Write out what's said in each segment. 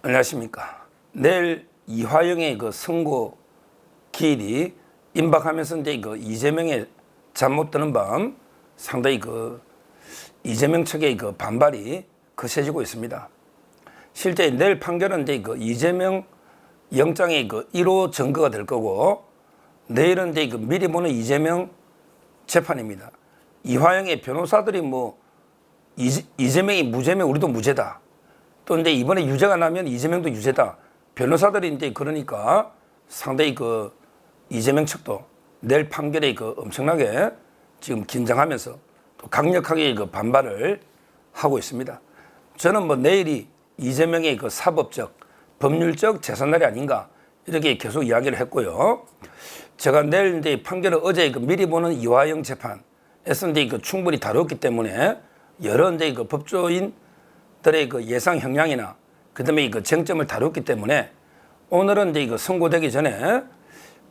안녕하십니까. 내일 이화영의 그 선고 기일이 임박하면서 이제 그 이재명의 잠 못 드는 밤 상당히 그 이재명 측의 그 반발이 거세지고 있습니다. 실제 내일 판결은 이제 그 이재명 영장의 그 1호 증거가 될 거고, 내일은 이제 그 미리 보는 이재명 재판입니다. 이화영의 변호사들이 뭐 이재명이 무죄면 우리도 무죄다. 또 이제 이번에 유죄가 나면 이재명도 유죄다. 변호사들이 이제 그러니까 상당히 그 이재명 측도 내일 판결에 그 엄청나게 지금 긴장하면서 또 강력하게 그 반발을 하고 있습니다. 저는 뭐 내일이 이재명의 그 사법적, 법률적 재산날이 아닌가 이렇게 계속 이야기를 했고요. 제가 내일 이제 판결을 어제 그 미리 보는 이화영 재판에서 이제 그 충분히 다뤘기 때문에 여러 이제 그 법조인들의 그 예상 형량이나 그다음에 그 쟁점을 다뤘기 때문에 오늘은 이제 그 선고되기 전에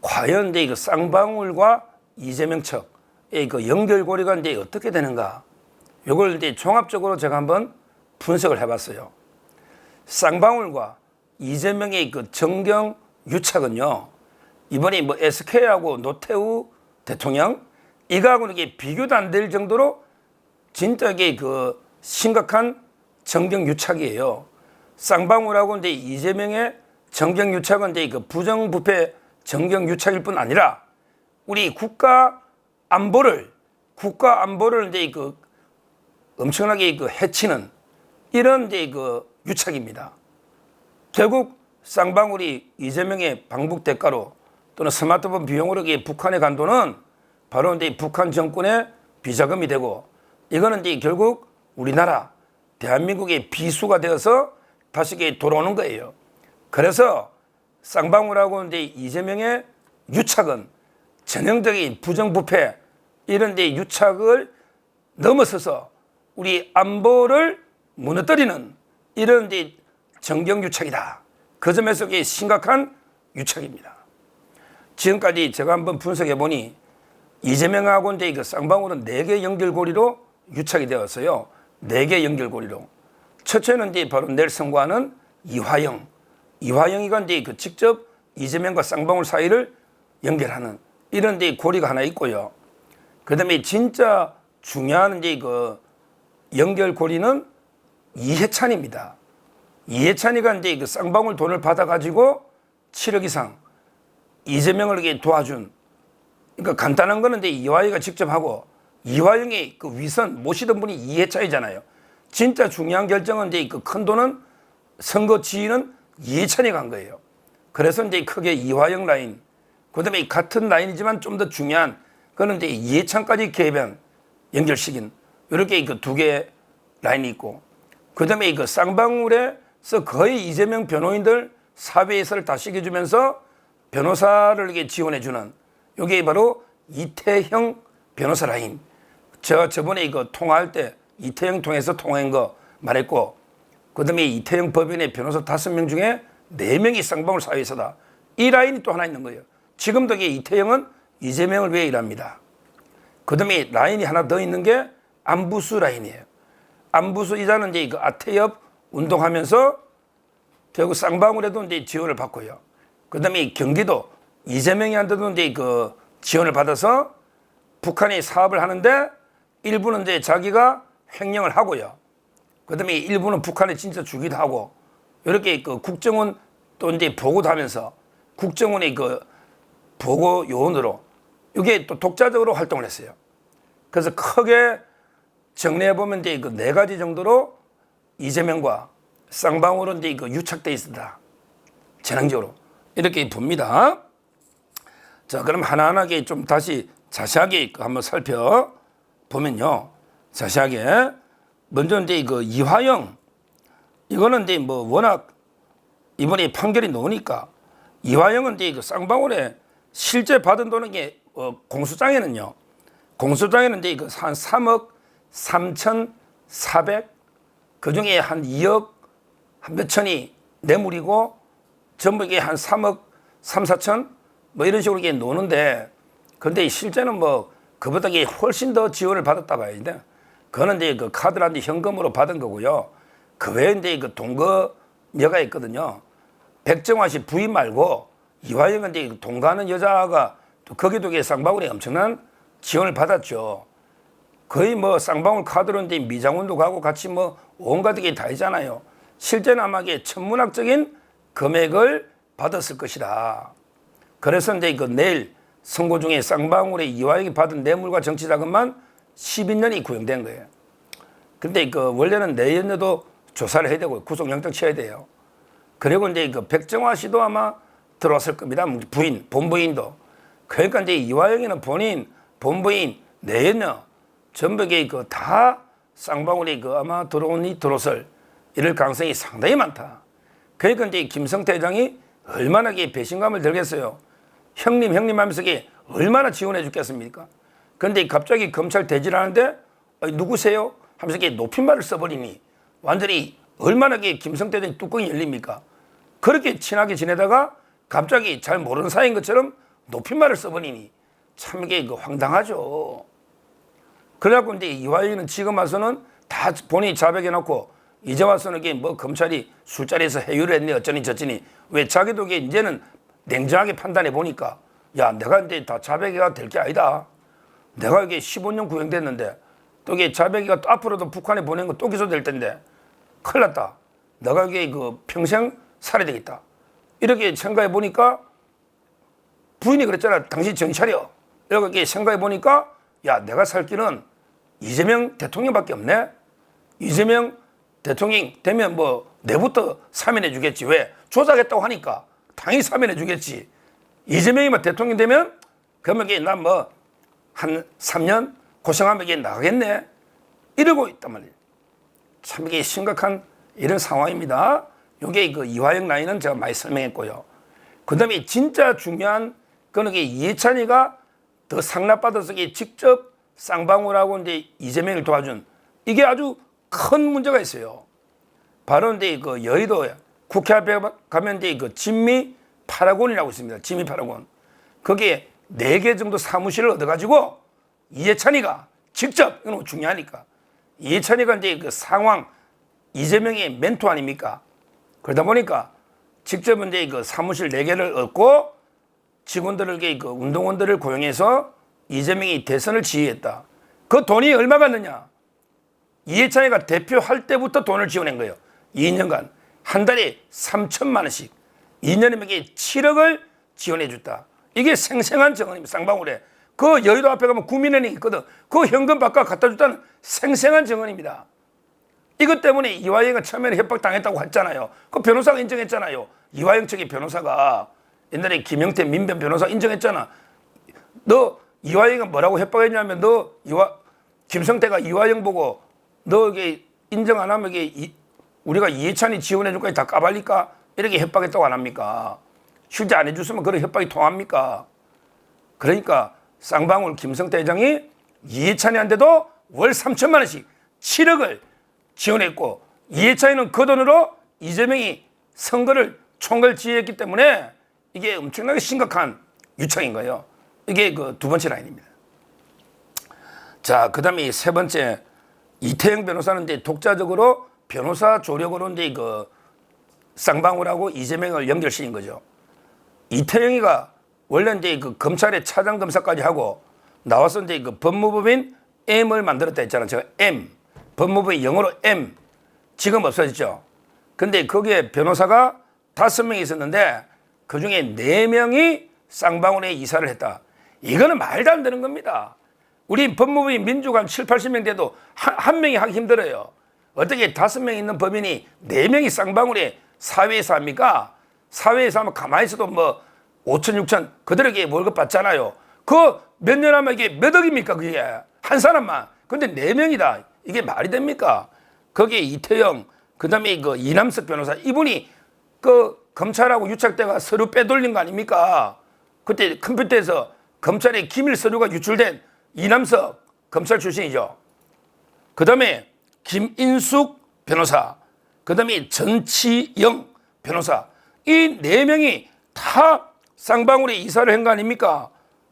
과연 이제 그 쌍방울과 이재명 측의 그 연결고리가 이제 어떻게 되는가, 이걸 이제 종합적으로 제가 한번 분석을 해봤어요. 쌍방울과 이재명의 그 정경 유착은요, 이번에 뭐 SK하고 노태우 대통령 이거하고는 이게 비교도 안 될 정도로 진짜 이게 그 심각한 정경 유착이에요. 쌍방울하고 이제 이재명의 정경 유착은 이제 그 부정부패 정경 유착일 뿐 아니라 우리 국가 안보를 이제 그 엄청나게 그 해치는 이런 이제 그 유착입니다. 결국 쌍방울이 이재명의 방북 대가로 또는 스마트폰 비용으로 북한에 간 돈은 바로 이제 북한 정권의 비자금이 되고, 이거는 이제 결국 우리나라 대한민국의 비수가 되어서 다시 돌아오는 거예요. 그래서 쌍방울하고 이제 이재명의 유착은 전형적인 부정부패 이런 데 유착을 넘어서서 우리 안보를 무너뜨리는 이런 데 정경유착이다. 그 점에서 이게 심각한 유착입니다. 지금까지 제가 한번 분석해 보니 이재명하고 이제 그 쌍방울은 4개 연결고리로 유착이 되었어요. 4개 연결고리로. 첫째는 이제 바로 내일 선고하는 이화영이가 이제 그 직접 이재명과 쌍방울 사이를 연결하는 이런 데 고리가 하나 있고요. 그 다음에 진짜 중요한 이제 그 연결고리는 이해찬입니다. 이해찬이가 이제 그 쌍방울 돈을 받아가지고 7억 이상 이재명을 이렇게 도와준, 그러니까 간단한 거는 이제 이화영이가 직접 하고, 이화영의 그 위선 모시던 분이 이해찬이잖아요. 진짜 중요한 결정은 이제 그 큰 돈은 선거 지휘는 이해찬이 간 거예요. 그래서 이제 크게 이화영 라인, 그 다음에 같은 라인이지만 좀 더 중요한 그거는 이제 이해찬까지 개변 연결시킨 이렇게 그 2개 라인이 있고, 그 다음에 그 쌍방울에서 거의 이재명 변호인들 사회에서를 다 시켜주면서 변호사를 이렇게 지원해주는 이게 바로 이태형 변호사 라인. 제가 저번에 이거 통화할 때 이태형 통해서 통화한 거 말했고, 그 다음에 이태형 법인의 변호사 5명 중에 4명이 쌍방울 사회에서다. 이 라인이 또 하나 있는 거예요. 지금도 이태형은 이재명을 위해 일합니다. 그 다음에 라인이 하나 더 있는 게 안부수 라인이에요. 안부수 이자는 이제 그 아태협 운동하면서 결국 쌍방울에도 이제 지원을 받고요. 그 다음에 경기도 이재명이한테도 이제 그 지원을 받아서 북한이 사업을 하는데 일부는 이제 자기가 횡령을 하고요. 그 다음에 일부는 북한에 진짜 주기도 하고, 이렇게 그 국정원 또 이제 보고도 하면서 국정원의 그 보고 요원으로 이게 또 독자적으로 활동을 했어요. 그래서 크게 정리해 보면 이제 그 4가지 정도로 이재명과 쌍방울은 이제 그 유착돼 있다. 전형적으로 이렇게 봅니다. 자, 그럼 하나하나게 좀 다시 자세하게 한번 살펴보면요. 자세하게 먼저 이제 그 이화영, 이거는 이제 뭐 워낙 이번에 판결이 나오니까 이화영은 이제 그 쌍방울에 실제 받은 돈은 게 공소장에는 이제 그 한 3억 3,400, 그 중에 한 2억 한 몇천이 뇌물이고 전부 이게 한 3억 3, 4천 뭐 이런 식으로 이게 노는데, 근데 실제는 뭐 그보다 이게 훨씬 더 지원을 받았다 봐야 돼. 그거는 이제 그 카드를 현금으로 받은 거고요. 그 외에 이제 그 동거 여가 있거든요. 백정화 씨 부인 말고 이화영은 이제 동거하는 여자가 거기도 쌍방울이 엄청난 지원을 받았죠. 거의 뭐 쌍방울 카드로 이제 미장원도 가고 같이 뭐 온갖 게 다 있잖아요. 실제는 아마 이게 천문학적인 금액을 받았을 것이다. 그래서 이제 그 내일 선고 중에 쌍방울의 이화영이 받은 뇌물과 정치 자금만 12년이 구형된 거예요. 근데 그 원래는 내년에도 조사를 해야 되고 구속영장 쳐야 돼요. 그리고 이제 그 백정화 씨도 아마 들어왔을 겁니다. 부인, 본부인도. 그러니까 이제 이화영이는 본인, 본부인, 내연녀 전부 다 쌍방울이 아마 들어오니 들어설 이럴 가능성이 상당히 많다. 그러니까 이제 김성태 회장이 얼마나 배신감을 들겠어요. 형님 하면서 얼마나 지원해 주겠습니까? 그런데 갑자기 검찰 대질하는데 누구세요? 하면서 높임말을 써버리니 완전히 얼마나 김성태 회장이 뚜껑이 열립니까? 그렇게 친하게 지내다가 갑자기 잘 모르는 사이인 것처럼 높임말을 써버리니 참 이게 황당하죠. 그래갖고 이제 이화영은 지금 와서는 다 본인이 자백해놓고 이제 와서는 뭐 검찰이 술자리에서 해유를 했네 어쩌니 저쩌니 왜 자기도 이제는 냉정하게 판단해 보니까 야 내가 이제 다 자백이 될 게 아니다. 내가 이게 15년 구형됐는데 또 이게 자백이가 또 앞으로도 북한에 보낸 거 또 기소될 텐데 큰일 났다. 내가 이게 평생 살아야 되겠다. 이렇게 생각해 보니까 부인이 그랬잖아. 당신 정신 차려. 이렇게 생각해 보니까 야 내가 살 길은 이재명 대통령밖에 없네. 이재명 대통령 되면 뭐 내부터 사면해 주겠지. 왜? 조작했다고 하니까 당연히 사면해 주겠지. 이재명이 대통령 되면 그러면 난 뭐 한 3년 고생하면 나가겠네. 이러고 있단 말이에요. 참 이게 심각한 이런 상황입니다. 요게 이화영 라인은 제가 많이 설명했고요. 그 다음에 진짜 중요한 거는 이해찬이가 더 상납받아서 직접 쌍방울하고 이제 이재명을 도와준 이게 아주 큰 문제가 있어요. 바로 이제 여의도 국회 앞에 가면 이제 진미 파라곤이라고 있습니다. 진미 파라곤. 거기에 4개 정도 사무실을 얻어가지고 이해찬이가 직접, 이건 중요하니까. 이해찬이가 이제 상황, 이재명의 멘토 아닙니까? 그러다 보니까 직접 이제 사무실 4개를 얻고 직원들을, 운동원들을 고용해서 이재명이 대선을 지휘했다. 그 돈이 얼마 갔느냐? 이해찬이가 대표할 때부터 돈을 지원한 거예요. 2년간. 한 달에 3천만 원씩. 2년이면 7억을 지원해 줬다. 이게 생생한 증언입니다. 쌍방울에. 그 여의도 앞에 가면 국민은행이 있거든. 그 현금 바꿔 갖다 줬다는 생생한 증언입니다. 이것 때문에 이화영이 처음에는 협박당했다고 했잖아요. 그 변호사가 인정했잖아요. 이화영 측의 변호사가 옛날에 김영태 민변 변호사 인정했잖아. 너 이화영이 뭐라고 협박했냐면 김성태가 이화영 보고 너 이게 인정 안 하면 우리가 이해찬이 지원해 줄 거니 다 까발릴까? 이렇게 협박했다고 안 합니까? 실제 안 해줬으면 그런 협박이 통합니까? 그러니까 쌍방울 김성태 회장이 이해찬이한테도 월 3천만 원씩 7억을 지원했고 이해찬이는 그 돈으로 이재명이 선거를 총괄 지휘했기 때문에 이게 엄청나게 심각한 유착인 거예요. 이게 두 번째 라인입니다. 자, 그 다음에 3번째 이태영 변호사는 이제 독자적으로 변호사 조력으로 이제 쌍방울하고 이재명을 연결시킨 거죠. 이태영이가 원래 이제 검찰의 차장 검사까지 하고 나와서 이제 법무법인 M을 만들었다 했잖아요. 제가 M. 법무법인 영어로 M. 지금 없어졌죠. 근데 거기에 변호사가 5명이 있었는데 그 중에 4명이 쌍방울에 이사를 했다. 이거는 말도 안 되는 겁니다. 우리 법무부인 민주관 7, 80명 돼도 한 명이 하기 힘들어요. 어떻게 5명 있는 법인이 4명이 쌍방울에 사회에서 합니까? 사회에서 하면 가만히 있어도 뭐 5천, 6천 그들에게 월급 받잖아요. 그 몇 년 하면 이게 몇 억입니까? 그게 한 사람만. 근데 4명이다. 이게 말이 됩니까? 거기에 이태영, 그 다음에 이남석 변호사 이분이 검찰하고 유착대가 서류 빼돌린 거 아닙니까? 그때 컴퓨터에서 검찰의 기밀 서류가 유출된 이남석 검찰 출신이죠. 그 다음에 김인숙 변호사, 그 다음에 전치영 변호사 이 4명이 다 쌍방울에 이사를 한 거 아닙니까?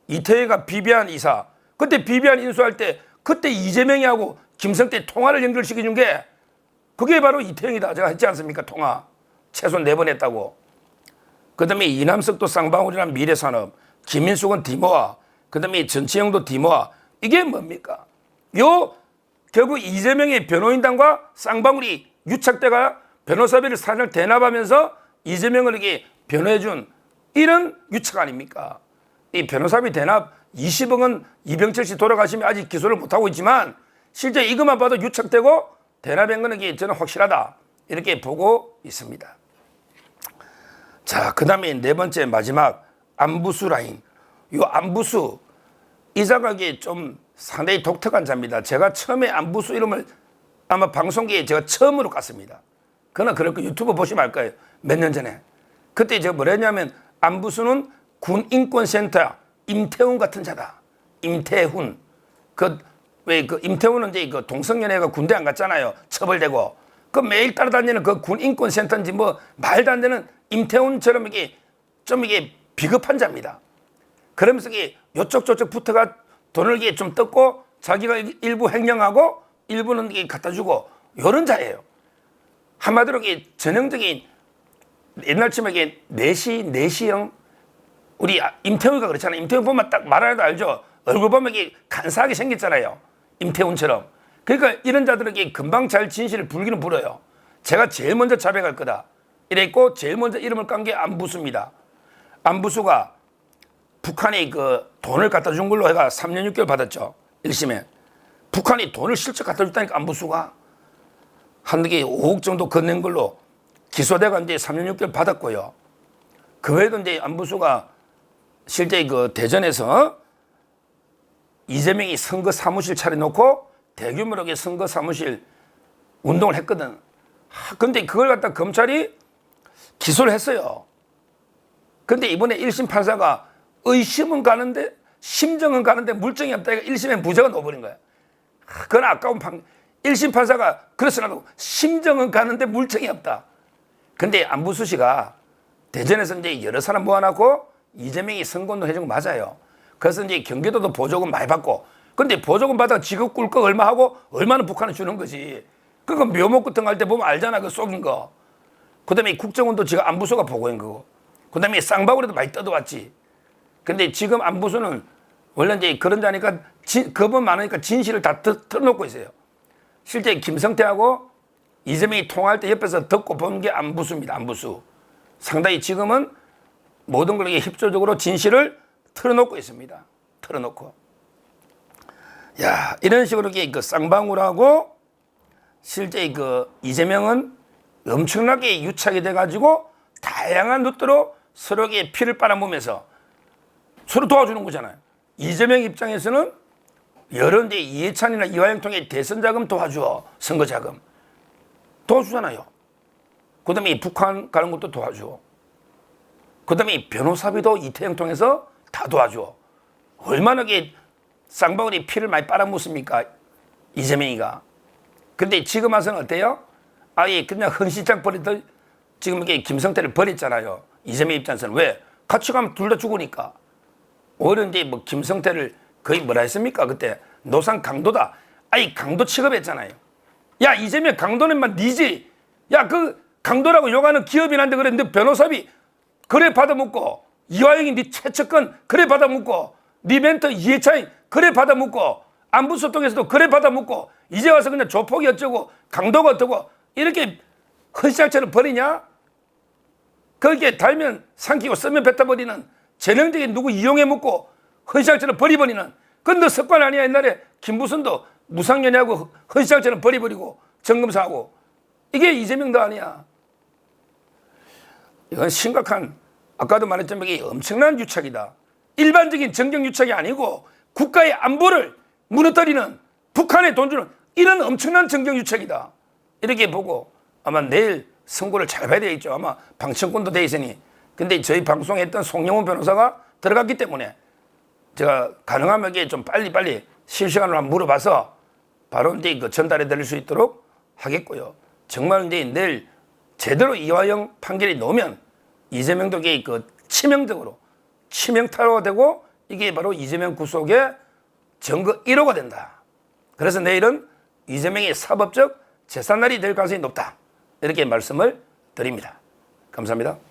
이태희가 비비안 이사. 그때 비비안 인수할 때 그때 이재명이하고 김성태 통화를 연결시켜준 게 그게 바로 이태영이다. 제가 했지 않습니까? 통화. 최소 4번 했다고. 그 다음에 이남석도 쌍방울이란 미래산업, 김인숙은 디모아, 그 다음에 전치영도 디모아. 이게 뭡니까? 결국 이재명의 변호인단과 쌍방울이 유착대가 변호사비를 사실 대납하면서 이재명을 이렇게 변호해준 이런 유착 아닙니까? 이 변호사비 대납 20억은 이병철 씨 돌아가시면 아직 기소를 못하고 있지만 실제 이것만 봐도 유착되고 대납한 거는 이게 저는 확실하다. 이렇게 보고 있습니다. 자, 그 다음에 4번째 마지막 안부수 라인. 이 안부수 이 자가 좀 상당히 독특한 자입니다. 제가 처음에 안부수 이름을 아마 방송계에 제가 처음으로 깠습니다. 그러나 그럴 거 유튜브 보시면 알 거예요. 몇 년 전에. 그때 제가 뭐라 했냐면 안부수는 군인권센터 임태훈 같은 자다. 임태훈. 임태훈은 이제 동성연애가 군대 안 갔잖아요. 처벌되고. 매일 따라다니는 군인권센터인지 말도 안 되는 임태훈처럼 좀 비겁한 자입니다. 그러면서 요쪽 저쪽 붙어가 돈을 좀 뜯고 자기가 일부 횡령하고 일부는 갖다 주고 이런 자예요. 한마디로 전형적인 옛날처럼 내시형 우리 임태훈이가 그렇잖아요. 임태훈 보면 딱 말하려도 알죠. 얼굴 보면 간사하게 생겼잖아요. 임태훈처럼. 그러니까 이런 자들에게 금방 잘 진실을 불기는 불어요. 제가 제일 먼저 자백할 거다. 이랬고 제일 먼저 이름을 깐 게 안부수입니다. 안부수가 북한이 돈을 갖다 준 걸로 해가 3년 6개월 받았죠. 1심에. 북한이 돈을 실제 갖다 줬다니까 안부수가. 한국에 5억 정도 건넨 걸로 기소돼가 이제 3년 6개월 받았고요. 그 외에도 이제 안부수가 실제 대전에서 이재명이 선거 사무실 차려놓고 대규모로 선거 사무실 운동을 했거든. 근데 그걸 갖다 검찰이 기소를 했어요. 근데 이번에 1심 판사가 의심은 가는데 심정은 가는데 물증이 없다. 1심에 무죄가 넣어버린 거야. 그건 아까운 1심 판사가 그렇으나도 심정은 가는데 물증이 없다. 근데 안부수 씨가 대전에서 이제 여러 사람 모아놓고 이재명이 선거운동 해준 거 맞아요. 그래서 이제 경기도도 보조금 많이 받고, 근데 보조금 받아 지급 꿀꺽 얼마 하고 얼마는 북한에 주는 거지. 그거 묘목 같은 거 할 때 보면 알잖아. 그 속인 거. 그 다음에 국정원도 지금 안부수가 보고한 거고. 그 다음에 쌍방울에도 많이 떠들어왔지. 근데 지금 안부수는 원래 이제 그런 자니까 겁은 많으니까 진실을 다 털어놓고 있어요. 실제 김성태하고 이재명이 통화할 때 옆에서 듣고 본 게 안부수입니다. 안부수. 상당히 지금은 모든 걸 협조적으로 진실을 털어놓고 있습니다. 털어놓고. 야, 이런 식으로 쌍방울하고 실제 이재명은 엄청나게 유착이 돼가지고 다양한 루트로 서로에게 피를 빨아먹으면서 서로 도와주는 거잖아요. 이재명 입장에서는 여러 이제 이해찬이나 이화영 통해 대선 자금 도와줘. 선거 자금. 도와주잖아요. 그 다음에 북한 가는 것도 도와줘. 그 다음에 변호사비도 이태영 통해서 다 도와줘. 얼마나 쌍방울이 피를 많이 빨아먹습니까? 이재명이가. 근데 지금 와서는 어때요? 아예 그냥 헌신장 버리듯 지금 이렇게 김성태를 버렸잖아요. 이재명 입장에서는. 왜? 같이 가면 둘 다 죽으니까. 오히려 이제 김성태를 거의 뭐라 했습니까? 그때 노상 강도다. 아니 강도 취급했잖아요. 야, 이재명 강도는만 니지. 야, 강도라고 욕하는 기업인한테 그래. 너 변호사비 그래 받아먹고, 이화영이 네 최측근 그래 받아먹고, 네 멘토 이해찬이 그래 받아먹고, 안부소통에서도 그래 받아먹고, 이제 와서 그냥 조폭이 어쩌고 강도가 어쩌고 이렇게 헌시장처럼 버리냐? 거기에 달면 삼키고 쓰면 뱉어버리는 전형적인 누구 이용해 먹고 헌시장처럼 버리버리는, 그건 너 습관 아니야? 옛날에 김부선도 무상연애하고 헌시장처럼 버리버리고 정검사하고. 이게 이재명도 아니야. 이건 심각한, 아까도 말했지만 이게 엄청난 유착이다. 일반적인 정경 유착이 아니고 국가의 안보를 무너뜨리는, 북한에 돈 주는 이런 엄청난 정경 유착이다. 이렇게 보고 아마 내일 선고를 잘 봐야 되겠죠. 아마 방청권도 돼 있으니. 근데 저희 방송에 했던 송영훈 변호사가 들어갔기 때문에 제가 가능하면 이게 좀 빨리 실시간으로 한번 물어봐서 바로 이제 전달해 드릴 수 있도록 하겠고요. 정말 이제 내일 제대로 이화영 판결이 나오면 이재명도 치명적으로 치명타로가 되고 이게 바로 이재명 구속의 증거 1호가 된다. 그래서 내일은 이재명의 사법적 재산날이 될 가능성이 높다. 이렇게 말씀을 드립니다. 감사합니다.